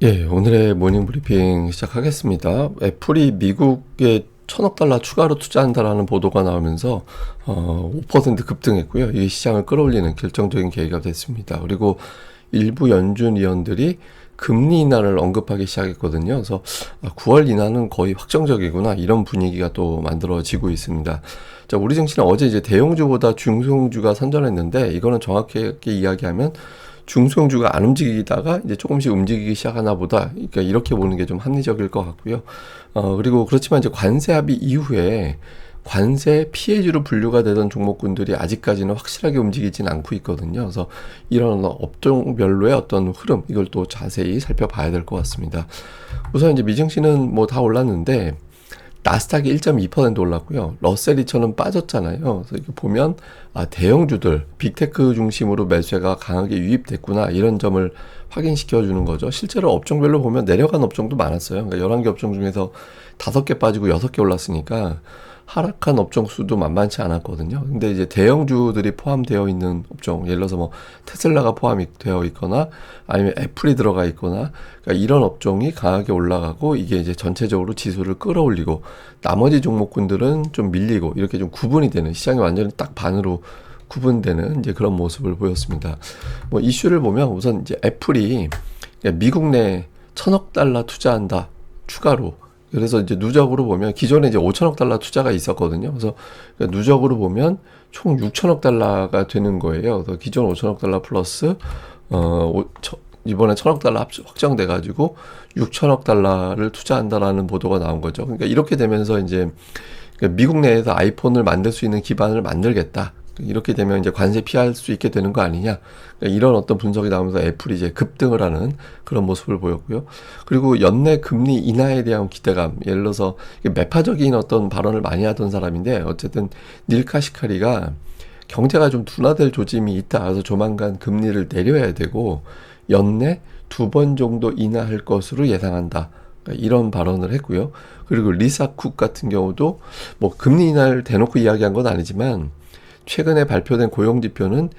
예, 오늘의 모닝 브리핑 시작하겠습니다. 애플이 미국에 1,000억 달러 추가로 투자한다라는 보도가 나오면서 5% 급등했고요. 이게 시장을 끌어올리는 결정적인 계기가 됐습니다. 그리고 일부 연준 위원들이 금리 인하를 언급하기 시작했거든요. 그래서 9월 인하는 거의 확정적이구나, 이런 분위기가 또 만들어지고 있습니다. 자, 우리 증시는 어제 이제 대형주보다 중소형주가 선전했는데, 이거는 정확하게 이야기하면 중소형주가 안 움직이다가 이제 조금씩 움직이기 시작하나 보다. 그러니까 이렇게 보는 게 좀 합리적일 것 같고요. 그리고 그렇지만 이제 관세 합의 이후에 관세 피해주로 분류가 되던 종목군들이 아직까지는 확실하게 움직이진 않고 있거든요. 그래서 이런 업종별로의 어떤 흐름, 이걸 또 자세히 살펴봐야 될 것 같습니다. 우선 이제 미증시는 뭐 다 올랐는데, 나스닥이 1.2% 올랐고요. 러셀 2000은 빠졌잖아요. 그래서 이렇게 보면 대형주들, 빅테크 중심으로 매수가 강하게 유입됐구나, 이런 점을 확인시켜 주는 거죠. 실제로 업종별로 보면 내려간 업종도 많았어요. 그러니까 11개 업종 중에서 5개 빠지고 6개 올랐으니까 하락한 업종 수도 만만치 않았거든요. 근데 이제 대형주들이 포함되어 있는 업종, 예를 들어서 뭐 테슬라가 포함이 되어 있거나 아니면 애플이 들어가 있거나, 그러니까 이런 업종이 강하게 올라가고, 이게 이제 전체적으로 지수를 끌어올리고, 나머지 종목군들은 좀 밀리고, 이렇게 좀 구분이 되는, 시장이 완전히 딱 반으로 구분되는 이제 그런 모습을 보였습니다. 뭐 이슈를 보면 우선 이제 애플이 미국 내 1,000억 달러 투자한다, 추가로. 그래서 이제 누적으로 보면 기존에 이제 5천억 달러 투자가 있었거든요. 그래서 누적으로 보면 총 6천억 달러가 되는 거예요. 그래서 기존 5천억 달러 플러스 이번에 1,000억 달러 확정돼 가지고 6천억 달러를 투자한다라는 보도가 나온 거죠. 그러니까 이렇게 되면서 이제 미국 내에서 아이폰을 만들 수 있는 기반을 만들겠다, 이렇게 되면 이제 관세 피할 수 있게 되는 거 아니냐, 이런 어떤 분석이 나오면서 애플이 이제 급등을 하는 그런 모습을 보였고요. 그리고 연내 금리 인하에 대한 기대감, 예를 들어서 매파적인 어떤 발언을 많이 하던 사람인데, 어쨌든 닐 카시카리가 경제가 좀 둔화될 조짐이 있다, 그래서 조만간 금리를 내려야 되고 연내 2번 정도 인하할 것으로 예상한다, 이런 발언을 했고요. 그리고 리사 쿡 같은 경우도 뭐 금리 인하를 대놓고 이야기한 건 아니지만, 최근에 발표된 고용지표는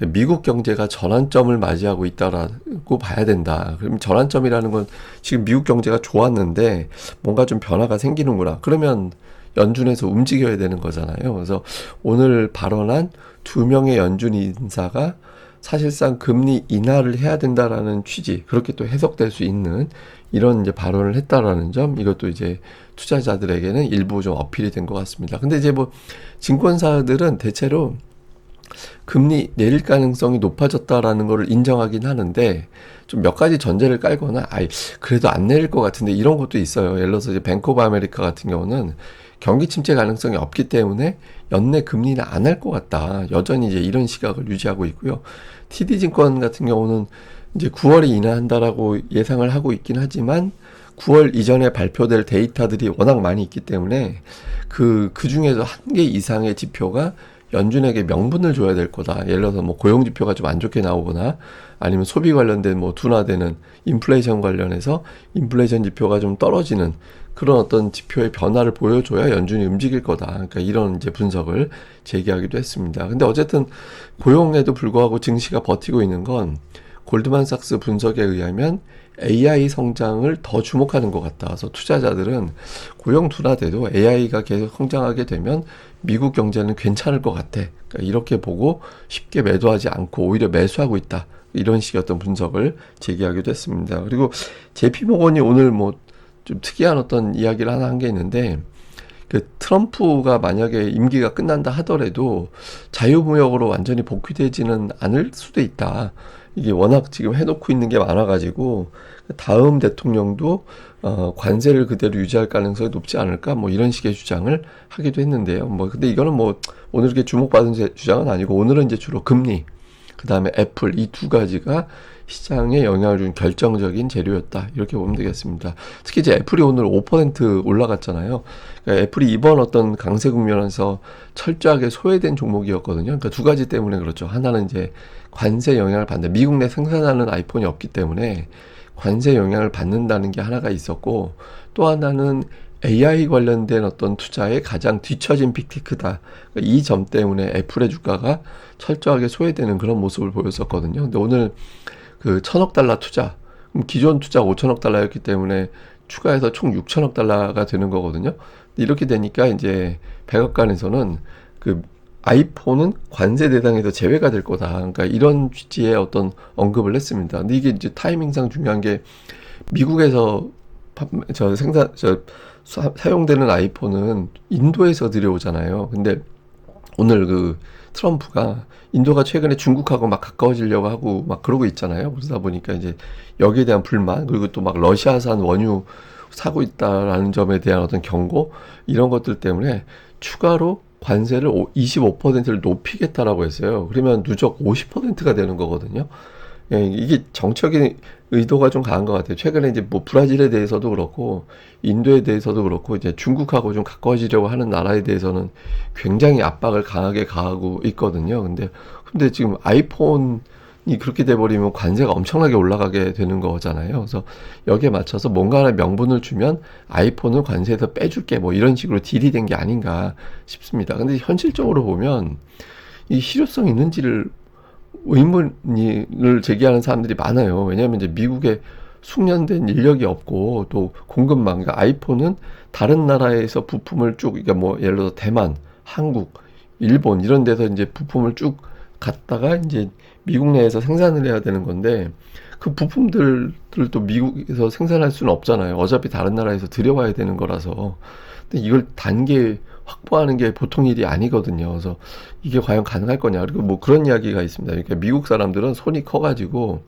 미국 경제가 전환점을 맞이하고 있다라고 봐야 된다. 그럼 전환점이라는 건 지금 미국 경제가 좋았는데 뭔가 좀 변화가 생기는구나, 그러면 연준에서 움직여야 되는 거잖아요. 그래서 오늘 발언한 2명의 연준 인사가 사실상 금리 인하를 해야 된다라는 취지, 그렇게 또 해석될 수 있는 이런 이제 발언을 했다라는 점, 이것도 이제 투자자들에게는 일부 좀 어필이 된 것 같습니다. 근데 이제 뭐 증권사들은 대체로 금리 내릴 가능성이 높아졌다라는 것을 인정하긴 하는데, 좀 몇 가지 전제를 깔거나, 그래도 안 내릴 것 같은데, 이런 것도 있어요. 예를 들어서 이제 뱅크 오브 아메리카 같은 경우는 경기 침체 가능성이 없기 때문에 연내 금리는 안 할 것 같다, 여전히 이제 이런 시각을 유지하고 있고요. TD증권 같은 경우는 이제 9월에 인하한다라고 예상을 하고 있긴 하지만, 9월 이전에 발표될 데이터들이 워낙 많이 있기 때문에 그 중에서 한 개 이상의 지표가 연준에게 명분을 줘야 될 거다. 예를 들어서 뭐 고용 지표가 좀 안 좋게 나오거나, 아니면 소비 관련된 뭐 둔화되는 인플레이션 관련해서 인플레이션 지표가 좀 떨어지는 그런 어떤 지표의 변화를 보여줘야 연준이 움직일 거다, 그러니까 이런 이제 분석을 제기하기도 했습니다. 근데 어쨌든 고용에도 불구하고 증시가 버티고 있는 건, 골드만삭스 분석에 의하면 AI 성장을 더 주목하는 것 같다. 그래서 투자자들은 고용 둔화돼도 AI가 계속 성장하게 되면 미국 경제는 괜찮을 것 같아, 그러니까 이렇게 보고 쉽게 매도하지 않고 오히려 매수하고 있다, 이런 식의 어떤 분석을 제기하기도 했습니다. 그리고 JP모건이 오늘 뭐 좀 특이한 어떤 이야기를 하나 한 게 있는데, 그 트럼프가 만약에 임기가 끝난다 하더라도 자유무역으로 완전히 복귀되지는 않을 수도 있다. 이게 워낙 지금 해놓고 있는 게 많아가지고 다음 대통령도 관세를 그대로 유지할 가능성이 높지 않을까, 뭐 이런 식의 주장을 하기도 했는데요. 뭐 근데 이거는 뭐 오늘 이렇게 주목받은 주장은 아니고, 오늘은 이제 주로 금리, 그 다음에 애플, 이 두 가지가 시장에 영향을 준 결정적인 재료였다, 이렇게 보면 되겠습니다. 특히 이제 애플이 오늘 5% 올라갔잖아요. 그러니까 애플이 이번 어떤 강세 국면에서 철저하게 소외된 종목이었거든요. 그러니까 두 가지 때문에 그렇죠. 하나는 이제 관세 영향을 받는, 미국 내 생산하는 아이폰이 없기 때문에 관세 영향을 받는다는 게 하나가 있었고, 또 하나는 AI 관련된 어떤 투자에 가장 뒤처진 빅테크다, 이 점 때문에 애플의 주가가 철저하게 소외되는 그런 모습을 보였었거든요. 근데 오늘 그 1,000억 달러 투자, 그럼 기존 투자 5천억 달러였기 때문에 추가해서 총 6천억 달러가 되는 거거든요. 이렇게 되니까 이제 백악관에서는 그 아이폰은 관세 대상에서 제외가 될 거다. 그러니까 이런 취지의 어떤 언급을 했습니다. 근데 이게 이제 타이밍상 중요한 게 미국에서 사용되는 아이폰은 인도에서 들여오잖아요. 근데 오늘 그 트럼프가 인도가 최근에 중국하고 막 가까워지려고 하고 막 그러고 있잖아요. 그러다 보니까 이제 여기에 대한 불만, 그리고 또 막 러시아산 원유 사고 있다라는 점에 대한 어떤 경고, 이런 것들 때문에 추가로 관세를 25%를 높이겠다라고 했어요. 그러면 누적 50%가 되는 거거든요. 예, 이게 정책의 의도가 좀 강한 것 같아요. 최근에 이제 뭐 브라질에 대해서도 그렇고 인도에 대해서도 그렇고 이제 중국하고 좀 가까워지려고 하는 나라에 대해서는 굉장히 압박을 강하게 가하고 있거든요. 근데 지금 아이폰이 그렇게 돼버리면 관세가 엄청나게 올라가게 되는 거잖아요. 그래서 여기에 맞춰서 뭔가 하나 명분을 주면 아이폰을 관세에서 빼줄게 뭐 이런 식으로 딜이 된 게 아닌가 싶습니다. 근데 현실적으로 보면 이 실효성 있는지를 의문을 제기하는 사람들이 많아요. 왜냐하면 이제 미국에 숙련된 인력이 없고 또 공급망, 그러니까 아이폰은 다른 나라에서 부품을 쭉, 그러니까 뭐 예를 들어 대만, 한국, 일본 이런 데서 이제 부품을 쭉 갖다가 이제 미국 내에서 생산을 해야 되는 건데 그 부품들을 또 미국에서 생산할 수는 없잖아요. 어차피 다른 나라에서 들여와야 되는 거라서. 근데 이걸 단계 확보하는 게 보통 일이 아니거든요. 그래서 이게 과연 가능할 거냐. 그리고 뭐 그런 이야기가 있습니다. 그러니까 미국 사람들은 손이 커가지고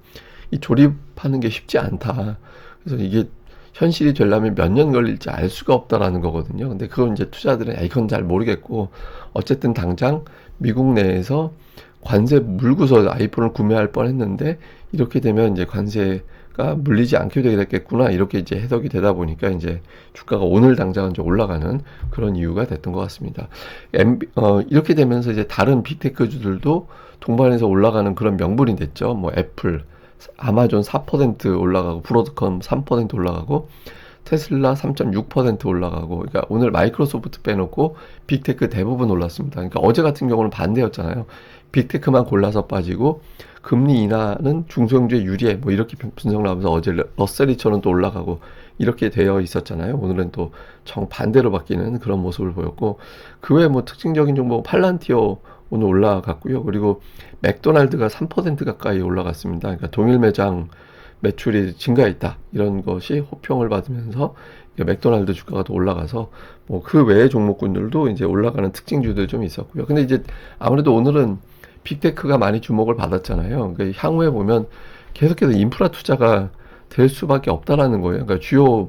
이 조립하는 게 쉽지 않다. 그래서 이게 현실이 되려면 몇 년 걸릴지 알 수가 없다라는 거거든요. 근데 그건 이제 투자들은 이건 잘 모르겠고 어쨌든 당장 미국 내에서 관세 물고서 아이폰을 구매할 뻔했는데 이렇게 되면 이제 관세가 물리지 않게 되겠구나 이렇게 이제 해석이 되다 보니까 이제 주가가 오늘 당장은 좀 올라가는 그런 이유가 됐던 것 같습니다. 이렇게 되면서 이제 다른 빅테크주들도 동반해서 올라가는 그런 명분이 됐죠. 뭐 애플, 아마존 4% 올라가고 브로드컴 3% 올라가고 테슬라 3.6% 올라가고, 그러니까 오늘 마이크로소프트 빼놓고 빅테크 대부분 올랐습니다. 그러니까 어제 같은 경우는 반대였잖아요. 빅테크만 골라서 빠지고 금리 인하는 중소형주에 유리해 뭐 이렇게 분석 나오면서 어제 러셀2000은 또 올라가고 이렇게 되어 있었잖아요. 오늘은 또 정반대로 바뀌는 그런 모습을 보였고, 그 외에 뭐 특징적인 종목 팔란티어 오늘 올라갔고요. 그리고 맥도날드가 3% 가까이 올라갔습니다. 그러니까 동일 매장 매출이 증가했다 이런 것이 호평을 받으면서 맥도날드 주가가 더 올라가서 뭐 그 외의 종목군들도 이제 올라가는 특징주들 좀 있었고요. 근데 이제 아무래도 오늘은 빅테크가 많이 주목을 받았잖아요. 그러니까 향후에 보면 계속해서 인프라 투자가 될 수밖에 없다라는 거예요. 그러니까 주요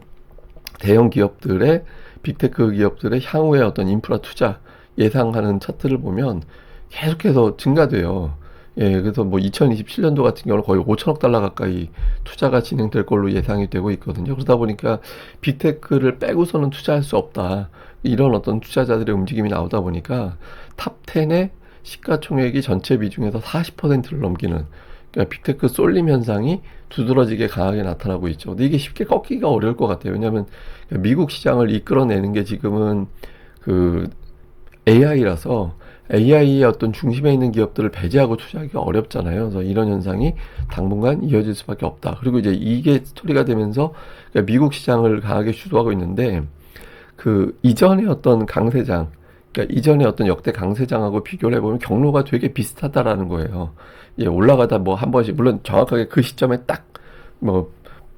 대형 기업들의 빅테크 기업들의 향후에 어떤 인프라 투자 예상하는 차트를 보면 계속해서 증가돼요. 예, 그래서 뭐 2027년도 같은 경우는 거의 5천억 달러 가까이 투자가 진행될 걸로 예상이 되고 있거든요. 그러다 보니까 빅테크를 빼고서는 투자할 수 없다. 이런 어떤 투자자들의 움직임이 나오다 보니까 탑 10의 시가총액이 전체 비중에서 40%를 넘기는, 그러니까 빅테크 쏠림 현상이 두드러지게 강하게 나타나고 있죠. 근데 이게 쉽게 꺾기가 어려울 것 같아요. 왜냐하면 미국 시장을 이끌어내는 게 지금은 그 AI라서 AI의 어떤 중심에 있는 기업들을 배제하고 투자하기가 어렵잖아요. 그래서 이런 현상이 당분간 이어질 수밖에 없다. 그리고 이제 이게 스토리가 되면서 그러니까 미국 시장을 강하게 주도하고 있는데 그 이전의 어떤 강세장, 그러니까 이전의 어떤 역대 강세장하고 비교를 해보면 경로가 되게 비슷하다라는 거예요. 예, 올라가다 뭐 한 번씩, 물론 정확하게 그 시점에 딱 뭐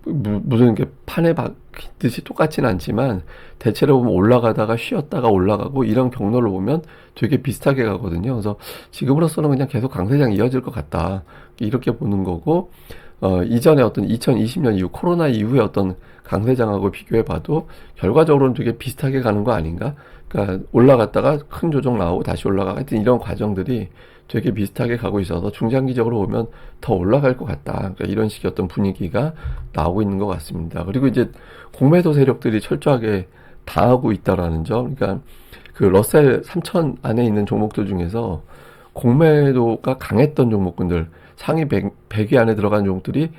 무슨 게 판에 박듯이 똑같진 않지만 대체로 보면 올라가다가 쉬었다가 올라가고 이런 경로를 보면 되게 비슷하게 가거든요. 그래서 지금으로서는 그냥 계속 강세장이 이어질 것 같다 이렇게 보는 거고, 이전에 어떤 2020년 이후 코로나 이후의 어떤 강세장하고 비교해 봐도 결과적으로는 되게 비슷하게 가는 거 아닌가? 그러니까 올라갔다가 큰 조정 나오고 다시 올라가고 하여튼 이런 과정들이 되게 비슷하게 가고 있어서 중장기적으로 보면 더 올라갈 것 같다. 그러니까 이런 식의 어떤 분위기가 나오고 있는 것 같습니다. 그리고 이제 공매도 세력들이 철저하게 당하고 있다라는 점. 그러니까 그 러셀 3000 안에 있는 종목들 중에서 공매도가 강했던 종목군들, 상위 100위 안에 들어간 종목들이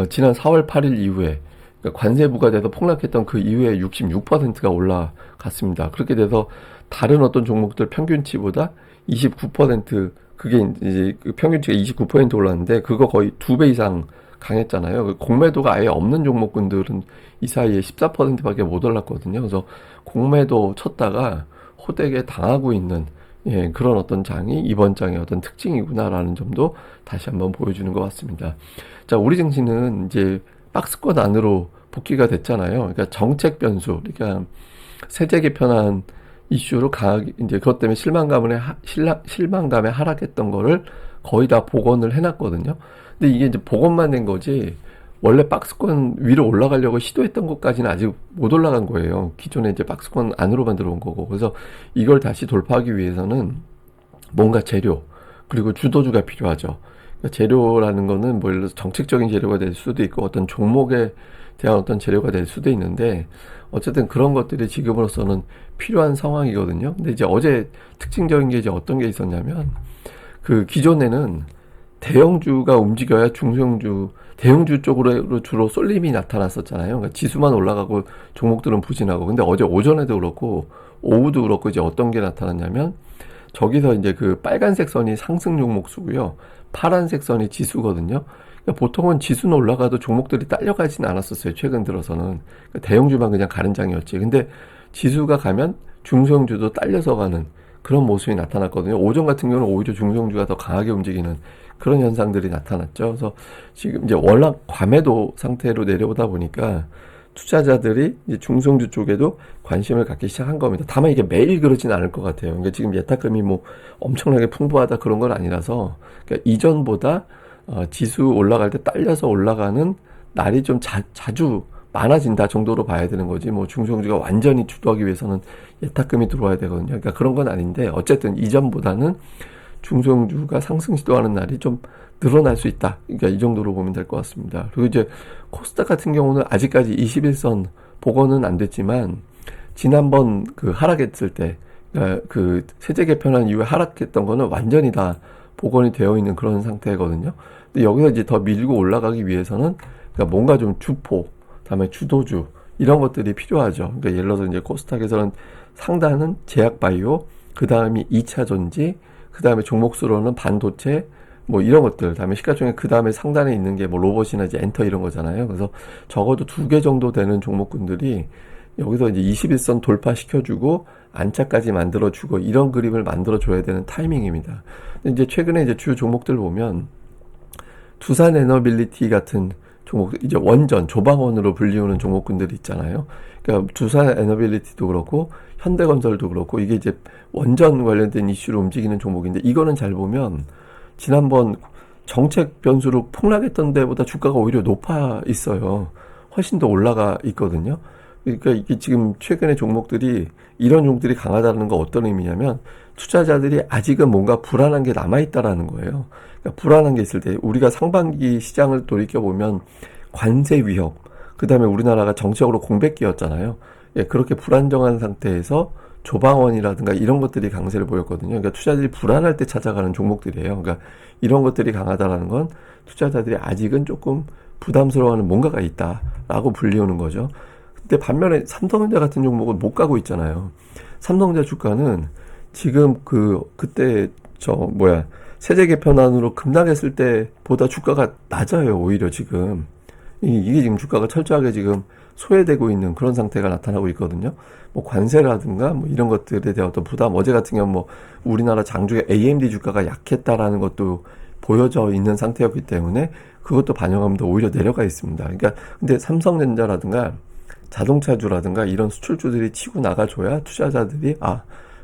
지난 4월 8일 이후에, 그러니까 관세 부과돼서 폭락했던 그 이후에 66%가 올라갔습니다. 그렇게 돼서 다른 어떤 종목들 평균치보다 29%, 그게 이제 그 평균치가 29% 올랐는데 그거 거의 2배 이상 강했잖아요. 공매도가 아예 없는 종목군들은 이 사이에 14%밖에 못 올랐거든요. 그래서 공매도 쳤다가 호되게 당하고 있는 그런 어떤 장이 이번 장의 어떤 특징이구나라는 점도 다시 한번 보여주는 것 같습니다. 자, 우리 증시는 이제 박스권 안으로 복귀가 됐잖아요. 그러니까 정책 변수, 그러니까 세제 개편안 이슈로 강하게 이제 그것 때문에 실망감에 하락했던 거를 거의 다 복원을 해놨거든요. 근데 이게 이제 복원만 된 거지 원래 박스권 위로 올라가려고 시도했던 것까지는 아직 못 올라간 거예요. 기존에 이제 박스권 안으로만 들어온 거고. 그래서 이걸 다시 돌파하기 위해서는 뭔가 재료 그리고 주도주가 필요하죠. 그러니까 재료라는 거는 뭐 예를 들어서 정책적인 재료가 될 수도 있고 어떤 종목에 대한 어떤 재료가 될 수도 있는데 어쨌든 그런 것들이 지금으로서는 필요한 상황이거든요. 근데 이제 어제 특징적인 게 이제 어떤 게 있었냐면 그 기존에는 대형주가 움직여야 대형주 쪽으로 주로 쏠림이 나타났었잖아요. 그러니까 지수만 올라가고 종목들은 부진하고. 근데 어제 오전에도 그렇고 오후도 그렇고 이제 어떤 게 나타났냐면 저기서 이제 그 빨간색 선이 상승 종목 수고요. 파란색 선이 지수거든요. 그러니까 보통은 지수는 올라가도 종목들이 딸려가진 않았었어요. 최근 들어서는. 그러니까 대형주만 그냥 가는 장이었지. 근데 지수가 가면 중소형주도 딸려서 가는 그런 모습이 나타났거든요. 오전 같은 경우는 오히려 중소형주가 더 강하게 움직이는 그런 현상들이 나타났죠. 그래서 지금 이제 워낙 과매도 상태로 내려오다 보니까 투자자들이 이제 중소형주 쪽에도 관심을 갖기 시작한 겁니다. 다만 이게 매일 그러진 않을 것 같아요. 그러니까 지금 예탁금이 뭐 엄청나게 풍부하다 그런 건 아니라서 그러니까 이전보다 지수 올라갈 때 딸려서 올라가는 날이 좀 자주 많아진다 정도로 봐야 되는 거지. 뭐 중소형주가 완전히 주도하기 위해서는 예탁금이 들어와야 되거든요. 그러니까 그런 건 아닌데 어쨌든 이전보다는 중소형주가 상승 시도하는 날이 좀 늘어날 수 있다. 그러니까 이 정도로 보면 될 것 같습니다. 그리고 이제 코스닥 같은 경우는 아직까지 21선 복원은 안 됐지만 지난번 그 하락했을 때 그 세제 개편한 이후에 하락했던 거는 완전히 다 복원이 되어 있는 그런 상태거든요. 근데 여기서 이제 더 밀고 올라가기 위해서는 그러니까 뭔가 좀 주포, 다음에 주도주 이런 것들이 필요하죠. 그러니까 예를 들어서 이제 코스닥에서는 상단은 제약바이오, 그 다음이 2차 전지, 그 다음에 종목수로는 반도체, 뭐 이런 것들, 다음에 시가총액 그 다음에 상단에 있는 게 뭐 로봇이나 이제 엔터 이런 거잖아요. 그래서 적어도 2개 정도 되는 종목군들이 여기서 이제 21선 돌파시켜주고 안착까지 만들어주고 이런 그림을 만들어줘야 되는 타이밍입니다. 근데 이제 최근에 이제 주요 종목들 보면 두산 에너빌리티 같은 종목, 이제 원전, 조방원으로 불리우는 종목군들이 있잖아요. 그러니까 두산 에너빌리티도 그렇고 현대건설도 그렇고 이게 이제 원전 관련된 이슈로 움직이는 종목인데 이거는 잘 보면 지난번 정책 변수로 폭락했던 데보다 주가가 오히려 높아 있어요. 훨씬 더 올라가 있거든요. 그러니까 이게 지금 최근에 종목들이 이런 종목들이 강하다는 거 어떤 의미냐면 투자자들이 아직은 뭔가 불안한 게 남아있다라는 거예요. 그러니까 불안한 게 있을 때 우리가 상반기 시장을 돌이켜보면 관세 위협, 그 다음에 우리나라가 정치적으로 공백기였잖아요. 예, 그렇게 불안정한 상태에서 조방원이라든가 이런 것들이 강세를 보였거든요. 그러니까 투자자들이 불안할 때 찾아가는 종목들이에요. 그러니까 이런 것들이 강하다라는 건 투자자들이 아직은 조금 부담스러워하는 뭔가가 있다라고 불리우는 거죠. 근데 반면에 삼성전자 같은 종목은 못 가고 있잖아요. 삼성전자 주가는 지금 그때 세제 개편안으로 급락했을 때보다 주가가 낮아요. 오히려 지금 이게 지금 주가가 철저하게 지금 소외되고 있는 그런 상태가 나타나고 있거든요. 뭐 관세라든가 뭐 이런 것들에 대한 어떤 부담, 어제 같은 경우 뭐 우리나라 장중에 AMD 주가가 약했다라는 것도 보여져 있는 상태였기 때문에 그것도 반영하면서 오히려 내려가 있습니다. 그러니까 근데 삼성전자라든가 자동차주라든가 이런 수출주들이 치고 나가줘야 투자자들이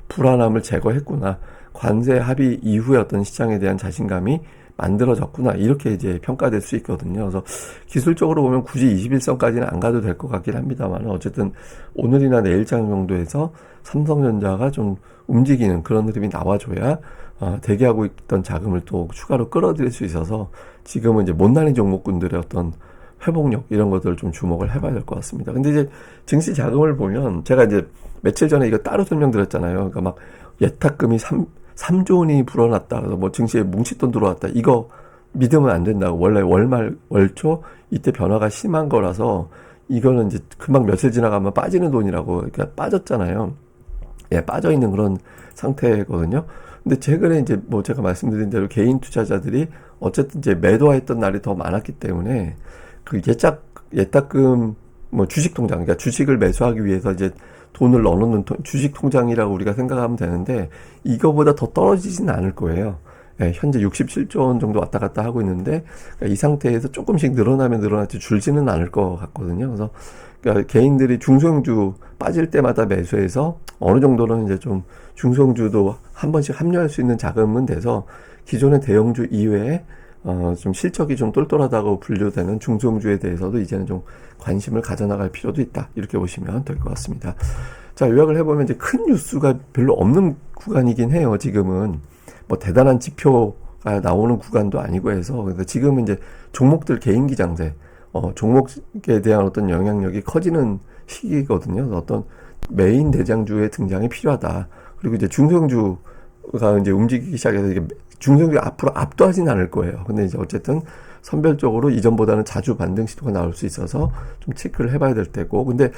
불안함을 제거했구나, 관세 합의 이후에 어떤 시장에 대한 자신감이 만들어졌구나, 이렇게 이제 평가될 수 있거든요. 그래서 기술적으로 보면 굳이 21선까지는 안 가도 될 것 같긴 합니다만 어쨌든 오늘이나 내일장 정도에서 삼성전자가 좀 움직이는 그런 흐름이 나와줘야 대기하고 있던 자금을 또 추가로 끌어들일 수 있어서 지금은 이제 못난이 종목군들의 어떤 회복력 이런 것들을 좀 주목을 해봐야 될 것 같습니다. 근데 이제 증시 자금을 보면 제가 이제 며칠 전에 이거 따로 설명드렸잖아요. 그러니까 막 예탁금이 3조 원이 불어났다. 그래서 뭐 증시에 뭉칫돈 들어왔다. 이거 믿으면 안 된다고. 원래 월말, 월초 이때 변화가 심한 거라서 이거는 이제 금방 며칠 지나가면 빠지는 돈이라고. 그러니까 빠졌잖아요. 예, 빠져 있는 그런 상태거든요. 근데 최근에 이제 뭐 제가 말씀드린 대로 개인 투자자들이 어쨌든 이제 매도했던 날이 더 많았기 때문에 그 예탁금 뭐 주식 통장, 그러니까 주식을 매수하기 위해서 이제 돈을 넣어놓는 주식 통장이라고 우리가 생각하면 되는데 이거보다 더 떨어지지는 않을 거예요. 예, 현재 67조 원 정도 왔다 갔다 하고 있는데 그러니까 이 상태에서 조금씩 늘어나면 늘어났지 줄지는 않을 것 같거든요. 그래서 그러니까 개인들이 중소형주 빠질 때마다 매수해서 어느 정도는 이제 좀 중소형주도 한 번씩 합류할 수 있는 자금은 돼서 기존의 대형주 이외에 좀 실적이 좀 똘똘하다고 분류되는 중소형주에 대해서도 이제는 좀 관심을 가져나갈 필요도 있다. 이렇게 보시면 될 것 같습니다. 자, 요약을 해보면 이제 큰 뉴스가 별로 없는 구간이긴 해요. 지금은 뭐 대단한 지표가 나오는 구간도 아니고 해서 그래서 지금은 이제 종목들 개인기 장세, 종목에 대한 어떤 영향력이 커지는 시기거든요. 그래서 어떤 메인 대장주의 등장이 필요하다. 그리고 이제 중소형주가 이제 움직이기 시작해서 이게 중소형주 앞으로 압도하진 않을 거예요. 근데 이제 어쨌든 선별적으로 이전보다는 자주 반등 시도가 나올 수 있어서 좀 체크를 해봐야 될 때고. 근데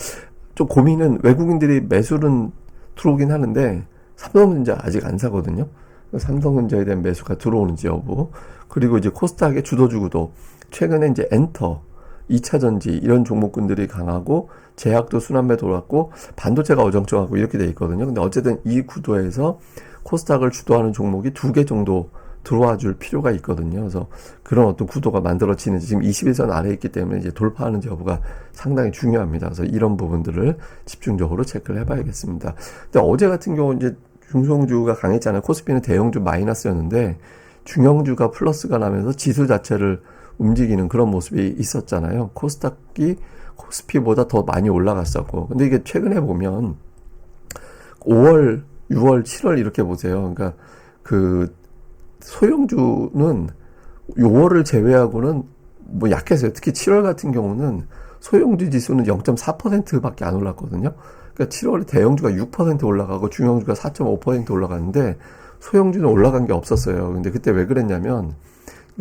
좀 고민은 외국인들이 매수는 들어오긴 하는데 삼성전자 아직 안 사거든요. 삼성전자에 대한 매수가 들어오는지 여부. 그리고 이제 코스닥의 주도주구도 최근에 이제 엔터, 2차전지 이런 종목군들이 강하고 제약도 순환매 돌았고 반도체가 어정쩡하고 이렇게 돼 있거든요. 근데 어쨌든 이 구도에서 코스닥을 주도하는 종목이 2개 정도 들어와 줄 필요가 있거든요. 그래서 그런 어떤 구도가 만들어지는지 지금 21선 아래에 있기 때문에 이제 돌파하는지 여부가 상당히 중요합니다. 그래서 이런 부분들을 집중적으로 체크를 해봐야겠습니다. 근데 어제 같은 경우 이제 중소형주가 강했잖아요. 코스피는 대형주 마이너스였는데 중형주가 플러스가 나면서 지수 자체를 움직이는 그런 모습이 있었잖아요. 코스닥이 코스피보다 더 많이 올라갔었고. 근데 이게 최근에 보면 5월, 6월, 7월 이렇게 보세요. 그러니까 그 소형주는 6월을 제외하고는 뭐 약했어요. 특히 7월 같은 경우는 소형주 지수는 0.4%밖에 안 올랐거든요. 그러니까 7월에 대형주가 6% 올라가고 중형주가 4.5% 올라갔는데 소형주는 올라간 게 없었어요. 근데 그때 왜 그랬냐면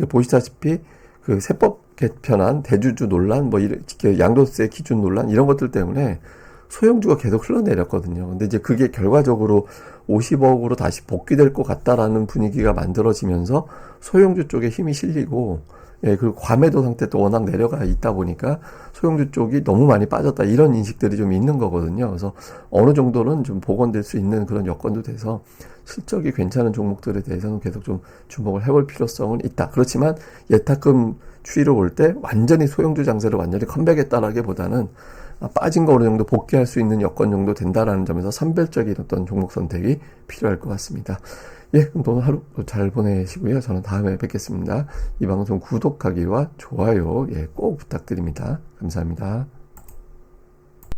보시다시피 그 세법 개편안, 대주주 논란, 뭐 이렇게 양도세 기준 논란 이런 것들 때문에 소형주가 계속 흘러내렸거든요. 근데 이제 그게 결과적으로 50억으로 다시 복귀될 것 같다라는 분위기가 만들어지면서 소형주 쪽에 힘이 실리고, 예, 그리고 과매도 상태도 워낙 내려가 있다 보니까 소형주 쪽이 너무 많이 빠졌다 이런 인식들이 좀 있는 거거든요. 그래서 어느 정도는 좀 복원될 수 있는 그런 여건도 돼서 실적이 괜찮은 종목들에 대해서는 계속 좀 주목을 해볼 필요성은 있다. 그렇지만 예탁금 추이로 볼 때 완전히 소형주 장세를 완전히 컴백했다라기보다는 빠진 거 어느 정도 복귀할 수 있는 여건 정도 된다라는 점에서 선별적인 어떤 종목 선택이 필요할 것 같습니다. 예, 그럼 오늘 하루 잘 보내시고요. 저는 다음에 뵙겠습니다. 이 방송 구독하기와 좋아요, 예, 꼭 부탁드립니다. 감사합니다.